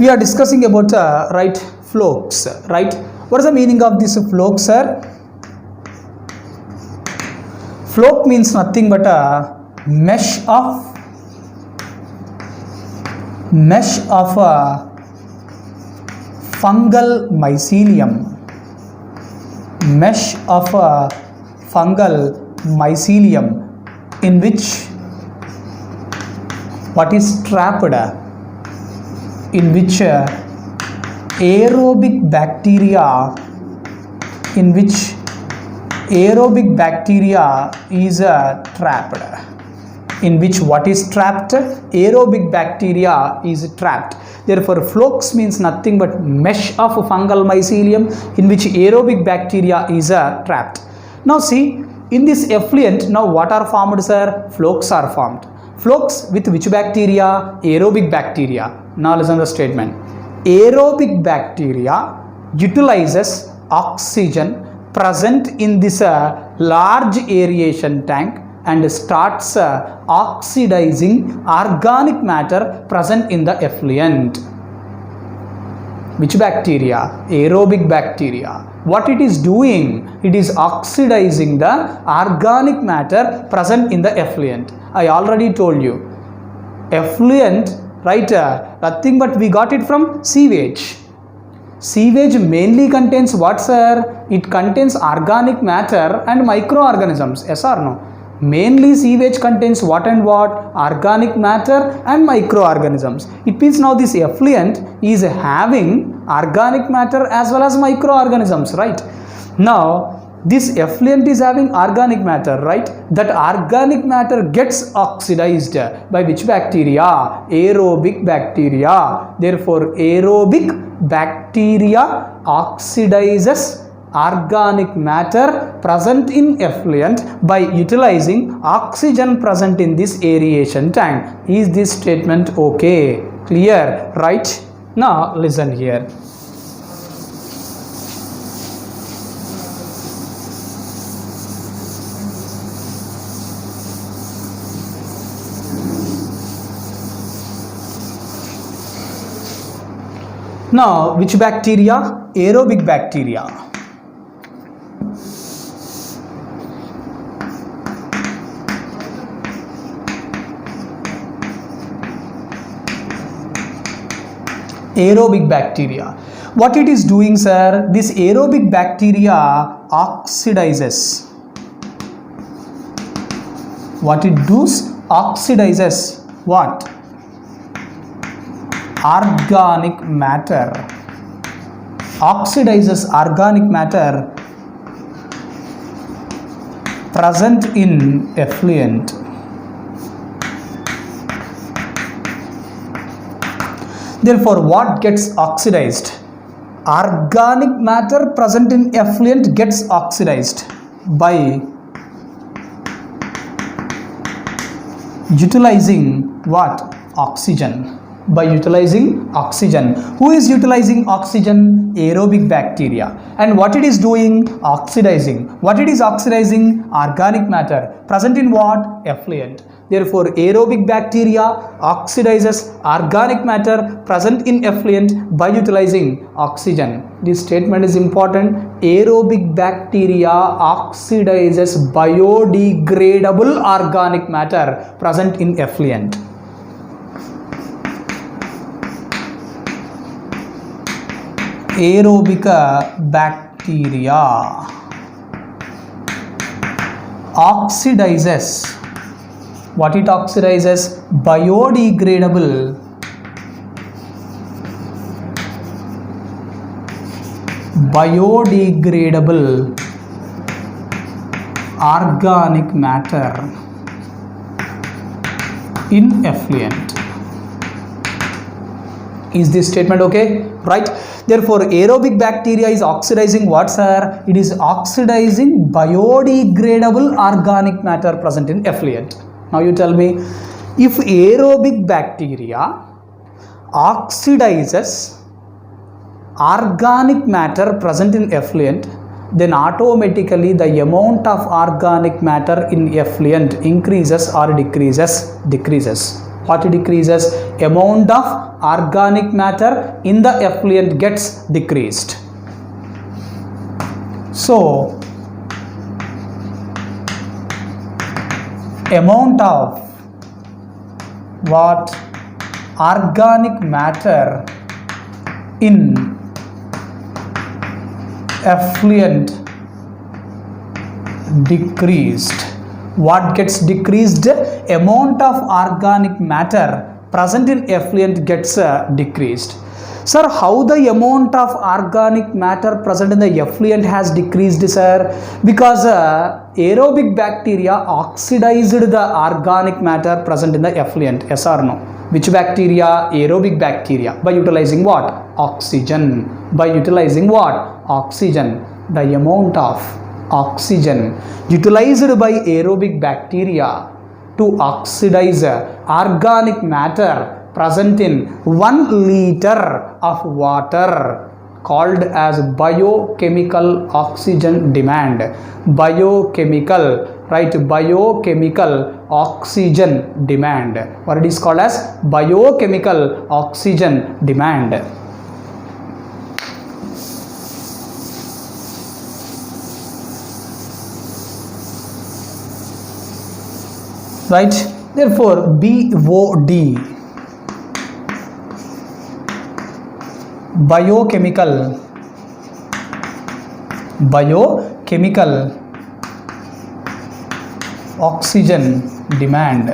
we are discussing about right, flux, right? What is the meaning of this flux, sir? Floc means nothing but a mesh of a fungal mycelium, mesh of a fungal mycelium in which what is trapped, in which aerobic bacteria is trapped, in which what is trapped? Aerobic bacteria is trapped. Therefore flux means nothing but mesh of fungal mycelium in which aerobic bacteria is trapped. Now see, in this effluent, now what are formed, sir? Flux are formed. Flux with which bacteria? Aerobic bacteria. Now listen to the statement. Aerobic bacteria utilizes oxygen present in this large aeration tank and starts oxidizing organic matter present in the effluent. Which bacteria? Aerobic bacteria. What it is doing? It is oxidizing the organic matter present in the effluent. I already told you. Effluent, right? Nothing but we got it from sewage. Sewage mainly contains what, sir? It contains organic matter and microorganisms. Yes or no? Mainly sewage contains what and what? Organic matter and microorganisms. It means now this effluent is having organic matter as well as microorganisms, right? Now this effluent is having organic matter, right? That organic matter gets oxidized by which bacteria? Aerobic bacteria. Therefore aerobic bacteria oxidizes organic matter present in effluent by utilizing oxygen present in this aeration tank. Is this statement okay? Clear, right? Now listen here. Now which bacteria? Aerobic bacteria. Aerobic bacteria. What it is doing, sir? This aerobic bacteria oxidizes. What it does? Oxidizes what? Organic matter. Oxidizes organic matter present in effluent. Therefore what gets oxidized? Organic matter present in effluent gets oxidized by utilizing what? Oxygen. By utilizing oxygen. Who is utilizing oxygen? Aerobic bacteria. And what it is doing? Oxidizing. What it is oxidizing? Organic matter present in what? Effluent. Therefore aerobic bacteria oxidizes organic matter present in effluent by utilizing oxygen. This statement is important. Aerobic bacteria oxidizes biodegradable organic matter present in effluent. Aerobic bacteria oxidizes. What it oxidizes? Biodegradable organic matter in effluent. Is this statement okay? Right? Therefore aerobic bacteria is oxidizing what, sir? It is oxidizing biodegradable organic matter present in effluent. Now you tell me, if aerobic bacteria oxidizes organic matter present in effluent, then automatically the amount of organic matter in effluent increases or decreases? Decreases. What decreases? Amount of organic matter in the effluent gets decreased. So amount of what? Organic matter in effluent decreased. What gets decreased? Amount of organic matter present in effluent gets decreased. Sir, how the amount of organic matter present in the effluent has decreased, sir? Because aerobic bacteria oxidized the organic matter present in the effluent. Yes or no? Which bacteria? Aerobic bacteria. By utilizing what? Oxygen. By utilizing what? Oxygen. The amount of oxygen utilized by aerobic bacteria to oxidize organic matter present in 1 liter of water called as biochemical oxygen demand. Biochemical, right? Biochemical oxygen demand. What it is called as? Biochemical oxygen demand. Right? Therefore, BOD, biochemical oxygen demand.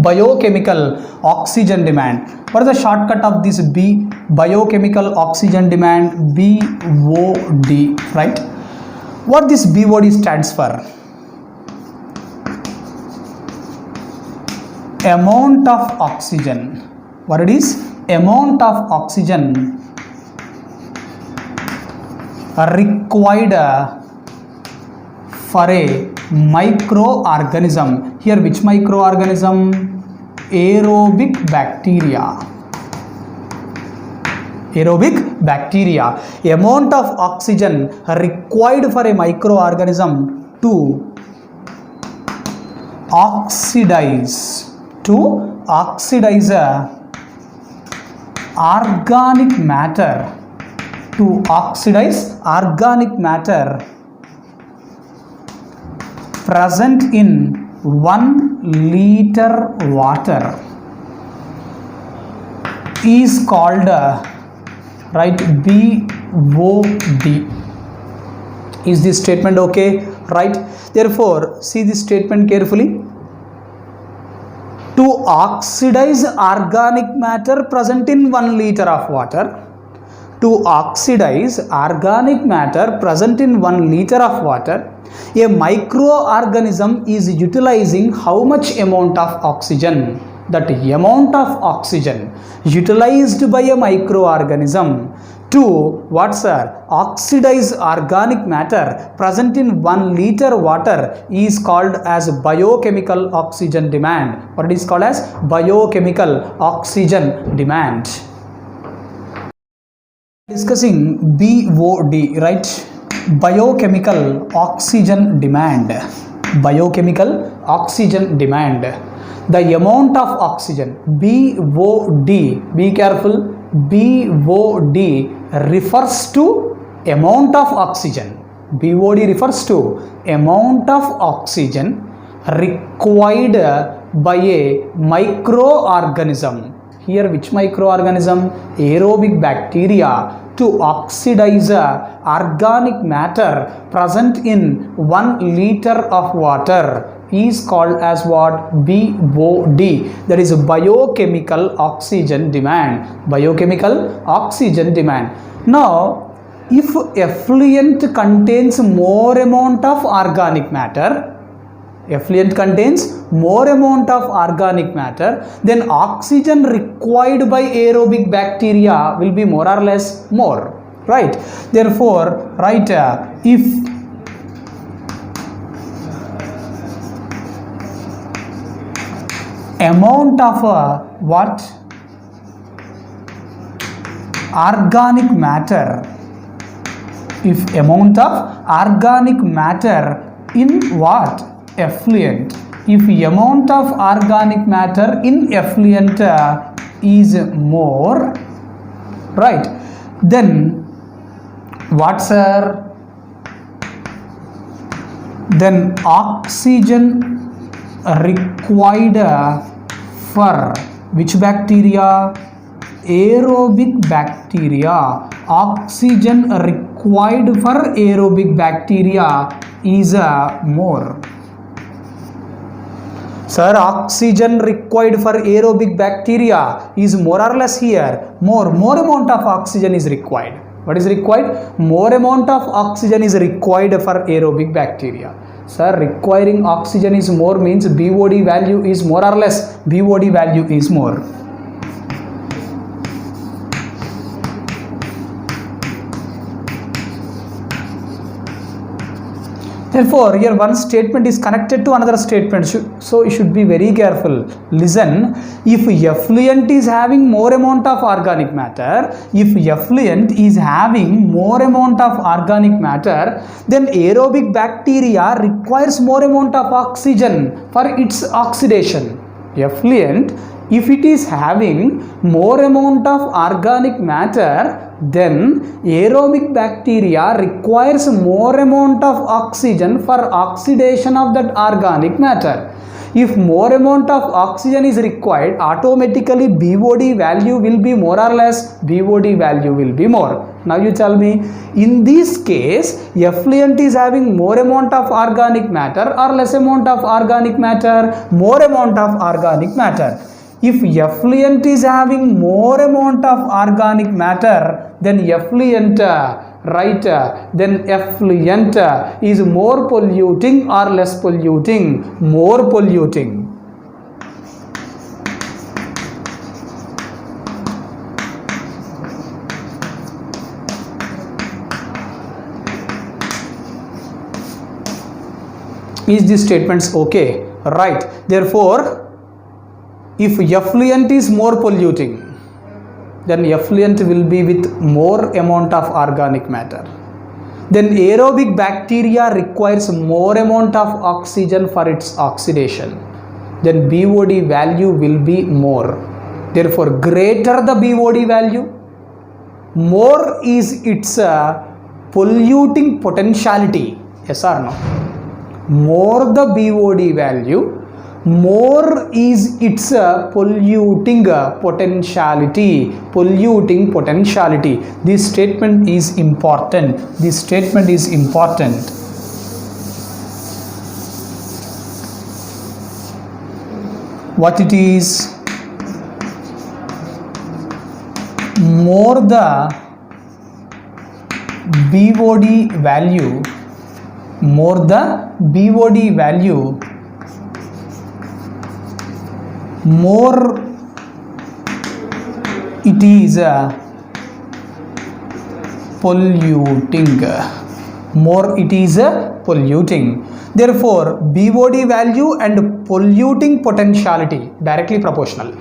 Biochemical oxygen demand. What is the shortcut of this B? Biochemical oxygen demand, BOD, right? What this BOD stands for? Amount of oxygen. What it is? Amount of oxygen required for a microorganism. Here which microorganism? Aerobic bacteria. Aerobic bacteria. Amount of oxygen required for a microorganism to oxidize organic matter, to oxidize organic matter present in 1 liter water is called right, BOD. Is this statement okay? Right? Therefore, see this statement carefully. To oxidize organic matter present in 1 liter of water. To oxidize organic matter present in 1 liter of water, a microorganism is utilizing how much amount of oxygen? That amount of oxygen utilized by a microorganism to what, sir? Oxidize organic matter present in 1 liter water is called as biochemical oxygen demand. What it is called as? Biochemical oxygen demand. Discussing BOD, right? Biochemical oxygen demand. Biochemical oxygen demand. The amount of oxygen, BOD, be careful, BOD refers to amount of oxygen. BOD refers to amount of oxygen required by a microorganism. Here which microorganism? Aerobic bacteria to oxidize organic matter present in 1 liter of water is called as what? BOD. That is biochemical oxygen demand. Biochemical oxygen demand. Now, if effluent contains more amount of organic matter, effluent contains more amount of organic matter, then oxygen required by aerobic bacteria will be more or less more, right? Therefore, right, if amount of what? Organic matter, if amount of organic matter in what? Effluent, if amount of organic matter in effluent is more, right, then what, sir? Then oxygen required for which bacteria? Aerobic bacteria. Oxygen required for aerobic bacteria is more. Sir, oxygen required for aerobic bacteria is more or less here? More amount of oxygen is required. What is required? More amount of oxygen is required for aerobic bacteria. Sir, requiring oxygen is more means BOD value is more or less? BOD value is more. Therefore, here one statement is connected to another statement, so you should be very careful. Listen, if effluent is having more amount of organic matter, then aerobic bacteria requires more amount of oxygen for its oxidation. Effluent, if it is having more amount of organic matter, then aerobic bacteria requires more amount of oxygen for oxidation of that organic matter. If more amount of oxygen is required, automatically BOD value will be more or less? BOD value will be more. Now you tell me, in this case, effluent is having more amount of organic matter or less amount of organic matter? More amount of organic matter. If effluent is having more amount of organic matter, then effluent, then effluent is more polluting or less polluting? More polluting. Is this statements okay? Right. Therefore, if effluent is more polluting, then effluent will be with more amount of organic matter. Then aerobic bacteria requires more amount of oxygen for its oxidation. Then BOD value will be more. Therefore, greater the BOD value, more is its polluting potentiality. Yes or no? More the BOD value, more is its polluting potentiality. Polluting potentiality. This statement is important. This statement is important. What it is? More the BOD value, more the BOD value, more it is polluting. More it is polluting. Therefore, BOD value and polluting potentiality directly proportional.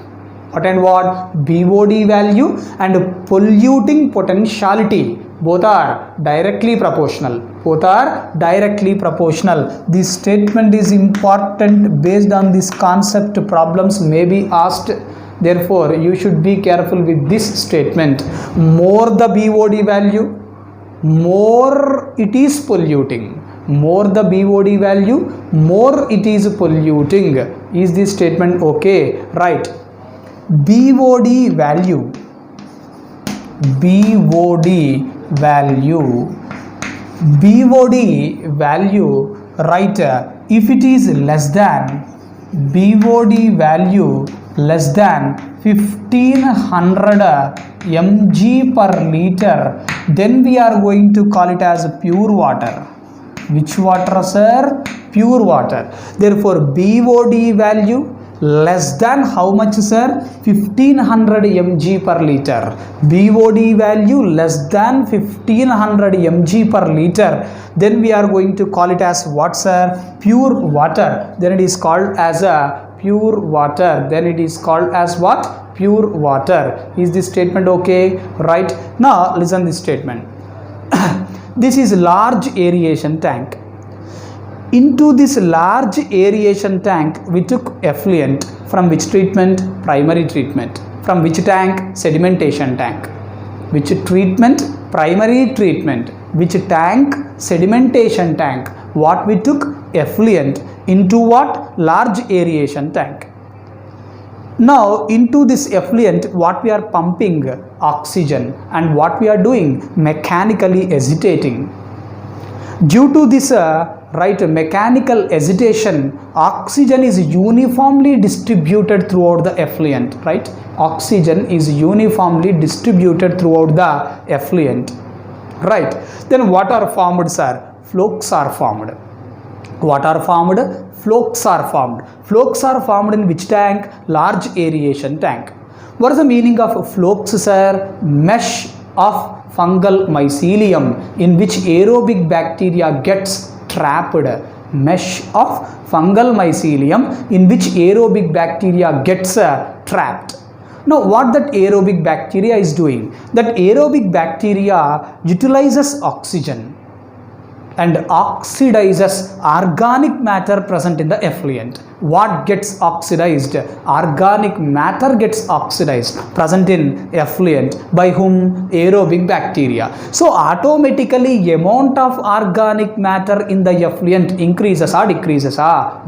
What and what? BOD value and polluting potentiality both are directly proportional. Both are directly proportional. This statement is important. Based on this concept, problems may be asked. Therefore, you should be careful with this statement. More the BOD value, more it is polluting. More the BOD value, more it is polluting. Is this statement okay? Right. BOD value, BOD value, BOD value, right, if it is less than, BOD value less than 1500 mg per liter, then we are going to call it as pure water. Which water, sir? Pure water. Therefore, BOD value less than how much, sir? 1500 mg per liter. BOD value less than 1500 mg per liter. Then we are going to call it as what, sir? Pure water. Then it is called as a pure water. Then it is called as what? Pure water. Is this statement okay? Right. Now listen this statement. This is large aeration tank. into this large aeration tank we took effluent. From which treatment? Primary treatment. From which tank? Sedimentation tank. Which treatment? Primary treatment. Which tank? Sedimentation tank. What we took? Effluent. Into what? Large aeration tank. Now into this effluent what we are pumping? Oxygen. And what we are doing? Mechanically agitating. Due to this mechanical agitation, oxygen is uniformly distributed throughout the effluent, right? Oxygen is uniformly distributed throughout the effluent, right? Then what are formed, sir? Flokes are formed. What are formed? Flokes are formed. Flokes are formed in which tank? Large aeration tank. What is the meaning of flokes, sir? Mesh of fungal mycelium in which aerobic bacteria gets trapped. Mesh of fungal mycelium in which aerobic bacteria gets trapped. Now what that aerobic bacteria is doing? That aerobic bacteria utilizes oxygen and oxidizes organic matter present in the effluent. What gets oxidized? Organic matter gets oxidized present in effluent. By whom? Aerobic bacteria. So automatically amount of organic matter in the effluent increases or decreases?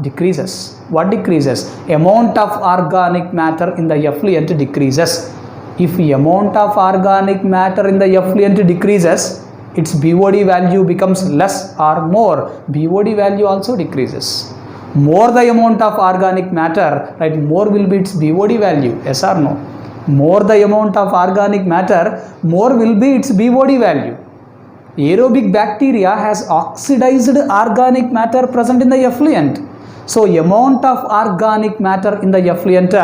Decreases. What decreases? Amount of organic matter in the effluent decreases. If amount of organic matter in the effluent decreases, its BOD value becomes less or more? BOD value also decreases. More the amount of organic matter, right, more will be its BOD value. Yes or no? More the amount of organic matter, more will be its BOD value. Aerobic bacteria has oxidized organic matter present in the effluent. So amount of organic matter in the effluent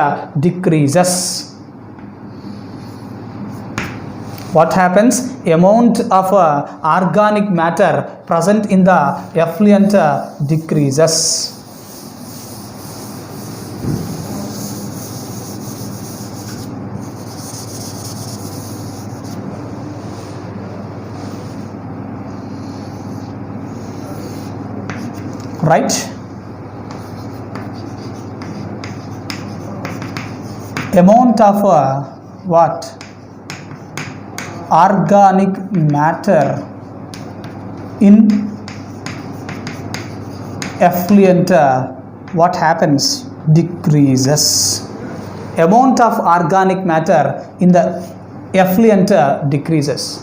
decreases. What happens? Amount of organic matter present in the effluent decreases. Right? Amount of what? Organic matter in effluent, what happens? Decreases. Amount of organic matter in the effluent decreases.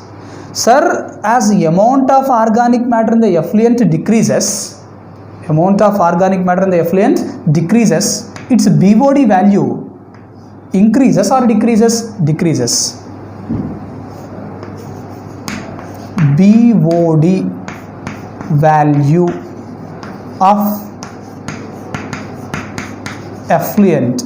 Sir, as amount of organic matter in the effluent decreases, amount of organic matter in the effluent decreases, its BOD value increases or decreases? Decreases. BOD value of effluent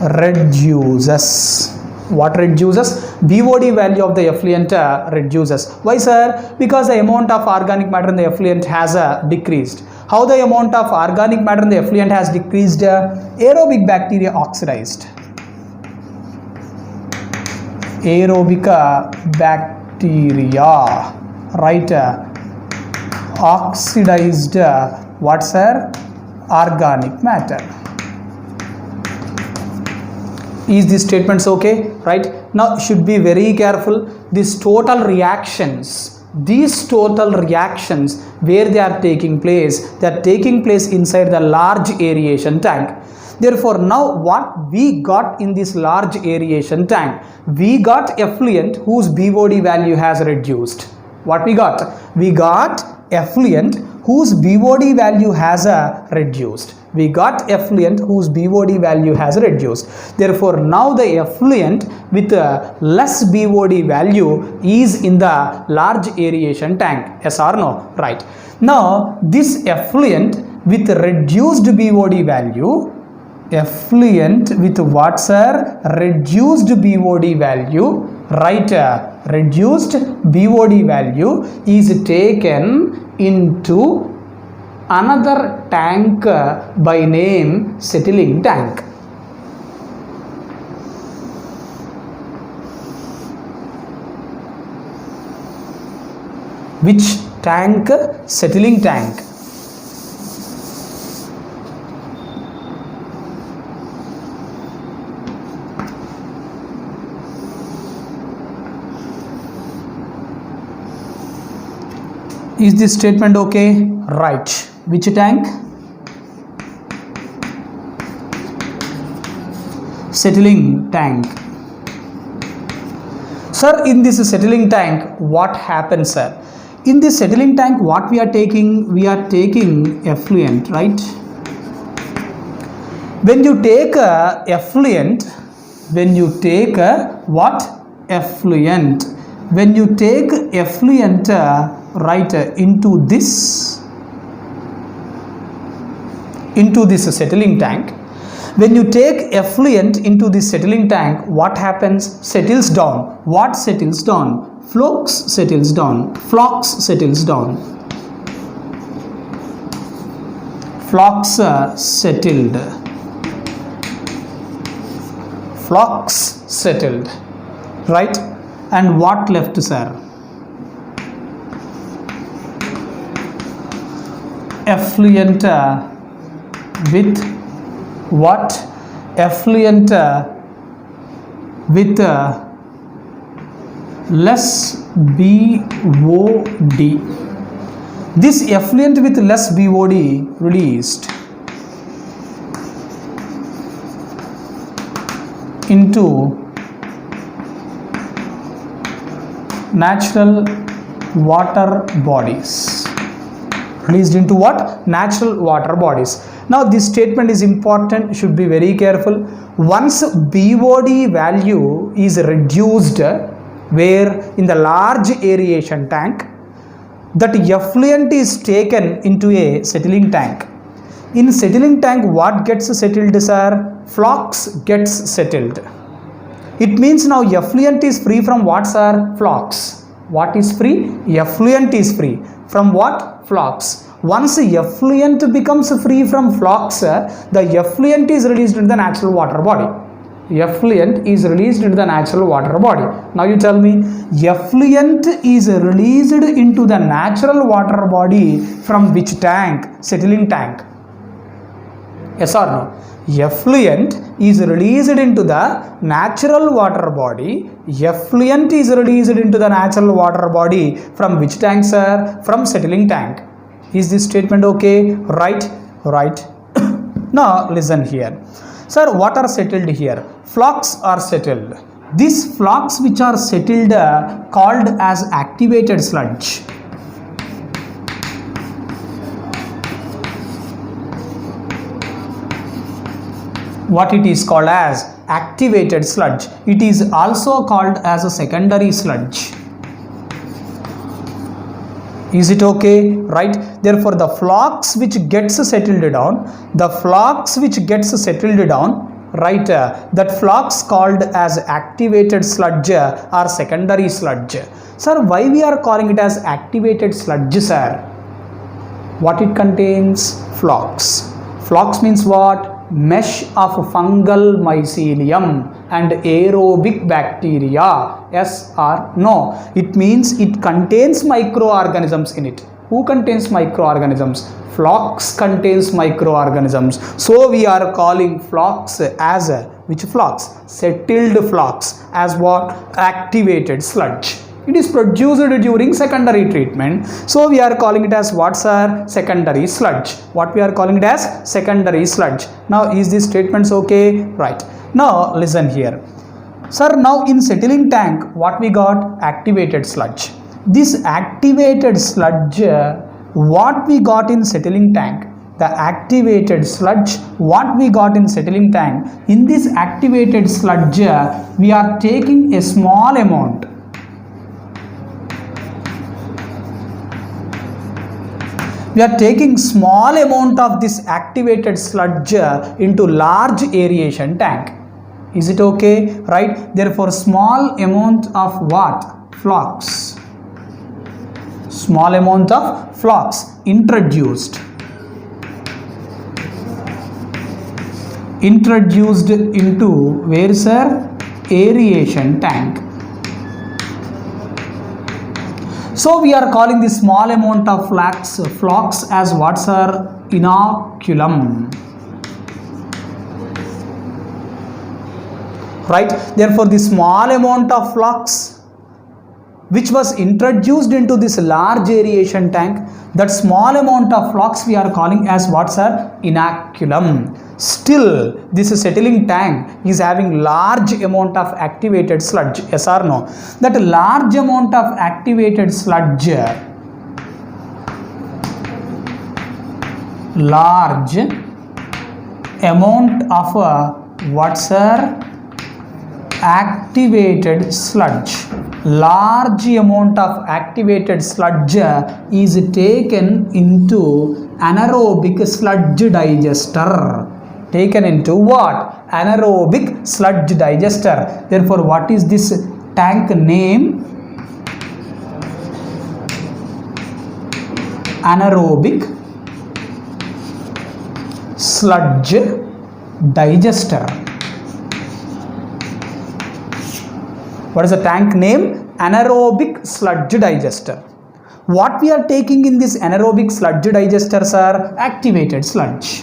reduces. What reduces? BOD value of the effluent reduces. Why, sir? Because the amount of organic matter in the effluent has decreased. How the amount of organic matter in the effluent has decreased? Aerobic bacteria oxidized. Aerobic bacteria, right, oxidized what, sir? Organic matter. Is this statements okay? Right? Now should be very careful. These total reactions where they are taking place, they are taking place inside the large aeration tank. Therefore now what we got in this large aeration tank? We got effluent whose BOD value has reduced. What we got? We got effluent whose BOD value has reduced. We got effluent whose BOD value has reduced. Therefore now the effluent with less BOD value is in the large aeration tank. Yes or no? Right. Now this effluent with reduced BOD value, effluent with what, sir? Reduced BOD value, right, reduced BOD value is taken into another tank by name settling tank. Which tank, settling tank. Is this statement okay? Right. Which tank? Settling tank. Sir, in this settling tank, what happens, sir? In this settling tank, what we are taking? We are taking effluent, right? When you take effluent, when you take what? Effluent. When you take effluent, right, into this settling tank, when you take effluent into this settling tank, what happens? Settles down. What settles down? Flux settles down. Flux settles down. Flux settled. Flux settled. Right? And what left, sir? Effluent with what? Effluent with less BOD. This effluent with less BOD released into natural water bodies. Released into what? Natural water bodies. Now this statement is important, should be very careful. Once BOD value is reduced, where in the large aeration tank, that effluent is taken into a settling tank. In settling tank, what gets settled, sir? Flux gets settled. It means now effluent is free from what, sir? Flux. What is free? Effluent is free. From what? Flux. Once effluent becomes free from flux, the effluent is released into the natural water body. Effluent is released into the natural water body. Now you tell me, effluent is released into the natural water body from which tank? Settling tank. Yes or no? Effluent is released into the natural water body. Effluent is released into the natural water body from which tank, sir? From settling tank. Is this statement okay? Right? Right. Now listen here. Sir, what are settled here? Flux are settled. These flux which are settled called as activated sludge. What it is called as? Activated sludge. It is also called as a secondary sludge. Is it okay? Right? Therefore, the flux which gets settled down, right, that flux called as activated sludge or secondary sludge. Sir, why we are calling it as activated sludge, sir? What it contains? Flux. Flux means what? Mesh of fungal mycelium and aerobic bacteria. Yes or no? It means it contains microorganisms in it. Who contains microorganisms? Flux contains microorganisms. So we are calling flux as a, which flux? Settled flux, as what? Activated sludge. It is produced during secondary treatment. So we are calling it as what, sir? Secondary sludge. What we are calling it as? Secondary sludge. Now is this statements okay? Right. Now listen here. Sir, now in settling tank, what we got? Activated sludge. This activated sludge, what we got in settling tank? The activated sludge, what we got in settling tank? In this activated sludge, we are taking a small amount. We are taking small amount of this activated sludge into large aeration tank. Is it okay? Right? Therefore, small amount of what? Flux. Small amount of flux introduced. Introduced into where, sir? Aeration tank. So we are calling the small amount of flocks as what, sir? Inoculum. Right? Therefore, the small amount of flux which was introduced into this large aeration tank, that small amount of flux we are calling as what, sir? Inoculum. Still, this settling tank is having large amount of activated sludge. Yes or no? That large amount of activated sludge, large amount of what, sir? Activated sludge. Large amount of activated sludge is taken into anaerobic sludge digester. Taken into what? Anaerobic sludge digester. Therefore, what is this tank name? Anaerobic sludge digester. What is the tank name? Anaerobic sludge digester. What we are taking in this anaerobic sludge digester, sir? Activated sludge.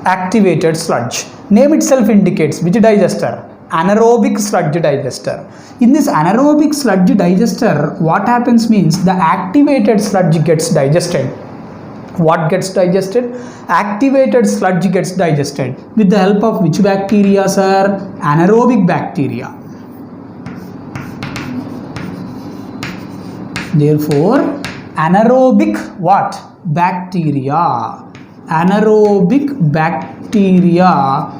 Activated sludge. Name itself indicates which digester? Anaerobic sludge digester. In this anaerobic sludge digester, what happens means the activated sludge gets digested. What gets digested? Activated sludge gets digested with the help of which bacteria, sir? Anaerobic bacteria. Therefore, anaerobic what? Bacteria. Anaerobic bacteria,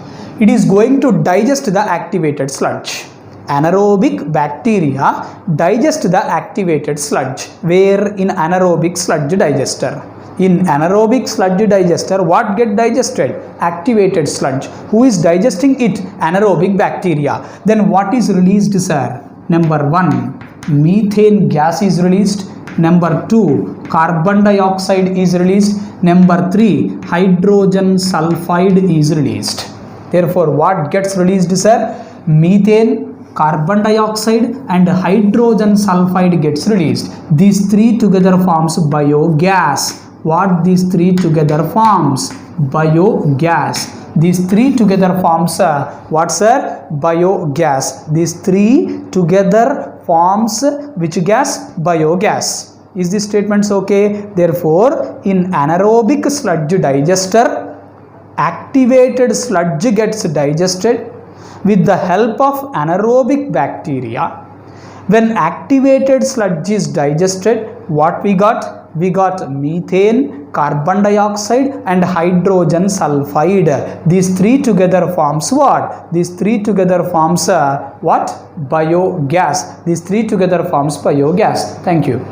it is going to digest the activated sludge. Anaerobic bacteria digest the activated sludge. Where? In anaerobic sludge digester. In anaerobic sludge digester, what get digested? Activated sludge. Who is digesting it? Anaerobic bacteria. Then what is released, sir? Number 1, methane gas is released. Number 2, carbon dioxide is released. Number 3, hydrogen sulfide is released. Therefore, what gets released, sir? Methane, carbon dioxide and hydrogen sulfide gets released. These three together forms biogas. What these three together forms? Biogas. These three together forms what, sir? Biogas. These three together forms which gas? Biogas. Is this statement okay? Therefore, in anaerobic sludge digester, activated sludge gets digested with the help of anaerobic bacteria. When activated sludge is digested, what we got? We got methane, carbon dioxide and hydrogen sulfide. These three together forms what? These three together forms what? Biogas. These three together forms biogas. Thank you.